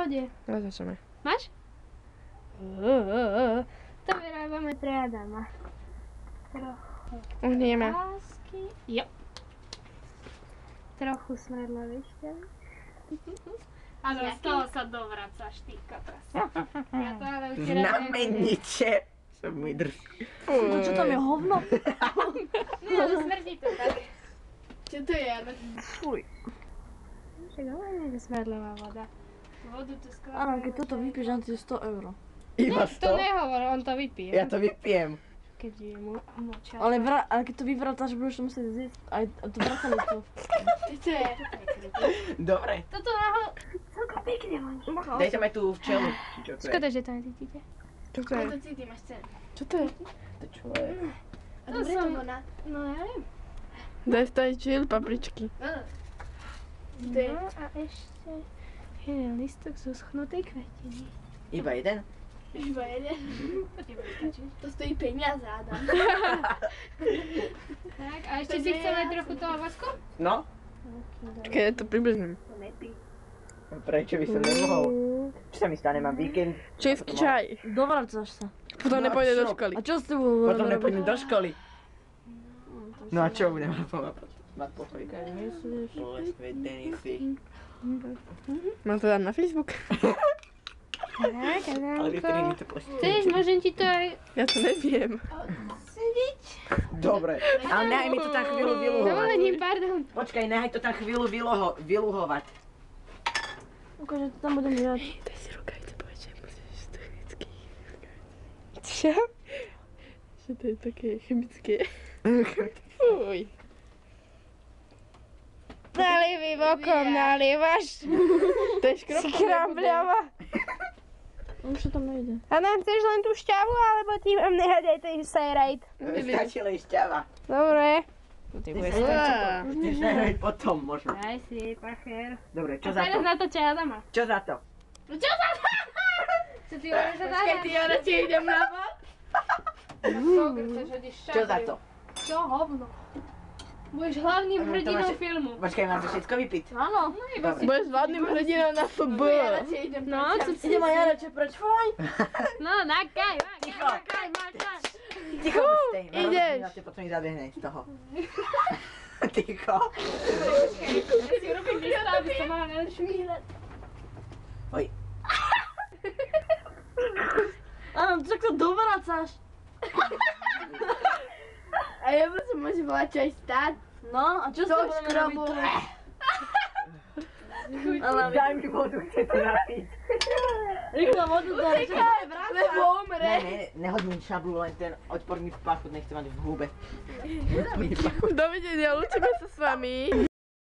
pohode. No začneme. Máš? To vyrábame pre Adama. Trochu Uhnieme. lásky. Jo. Trochu smradlavička. Áno, z toho sa dovracáš, ty kapras. Ja to ale už Znameniče. Sa mi drží. No čo tam je hovno? Nie, ale smrdí to tak. Čo to je? Fuj. Však ale nie je smradlavá voda. Vodu tu skoro... Áno, keď toto vypiješ, on ti je 100 €. Iba To 100? nehovor, on to vypije. Ja to vypijem. Keď je mu moča. Ale keď to vyvratáš, budeš to musieť zjesť. Aj to vracanie to. To je... Dobre. Toto náho... Celko pekne voní. Dajte ma tú včelu. Čo to je? Škoda, že to necítite. Čo to je? To cítim až cen. Čo to je? To čo je? A dobre to voná. No ja viem. Daj stať chill papričky. To je... No a ešte jeden listok zo schnutej kvetiny. Iba jeden? Iba jeden. To ti bude stačiť. To stojí peniaze, Adam. Tak, a ešte si chceme trochu toho vosku? No? Keď je to približne. To nepí. Prečo by som nemohol? Čo sa mi stane? Mám víkend? Čínsky čaj. Dovracaš sa. Potom No a nepôjde do čo? školy. A čo s tebou Potom budeme nepôjdem robiť? do školy. No a čo budem mať pokoj? Myslíš? Posvetený si. Mám to dať na Facebook? Tak, Ale vy ktorý mi to pošlete. chceš, môžem ti to aj... Ja to neviem. Dobre. Ale nehaj mi to tam chvíľu vyluhovať. Dovolením, pardon. Počkaj, nehaj to tam chvíľu vyluhovať. Ukáže, to tam budem žiať. Daj si rukavice, povedz, že musíš technicky. Čo? Že to je také chemické. Fuj. Nalivy bokom, nalievaš. To je Skrambľava. Už to tam nejde. A nám chceš len tú šťavu, alebo ty mám nehádaj ten sajrajt? Stačí len šťava. Dobre. Ty chceš nahrať potom možno. Daj si, pacher. Dobre, čo A za teraz to? natočia Adama. Čo za to? Čo za to? Čo ty hovoríš za Adama? ja na ti idem na bok. Čo za to? Čo hovno? Budeš hlavným hrdinou filmu. Počkaj, mám to všetko vypiť? Áno. No iba si... Budeš hladným hrdinom na FB. No, co si... Idem aj ja radšej preč. Fuj. No, nakaj, Ticho. nakaj, makaj. Ticho, stej. ideš. Ja potom mi zabehne z toho. Ticho. Ja si robím vysta, aby to mala najlepší výhľad. Oj. Áno, tak to dovracáš. A ja prosím, môžem volať čo aj stáť? No, a čo s tebou budeme robiť tu? Daj mi vodu, chce to napiť. Rýchlo vodu do Lebo umre. Ne, nehodím šablu, len ten odporný pachut nechcem mať v hube. Dovidenia, lúčime sa s vami.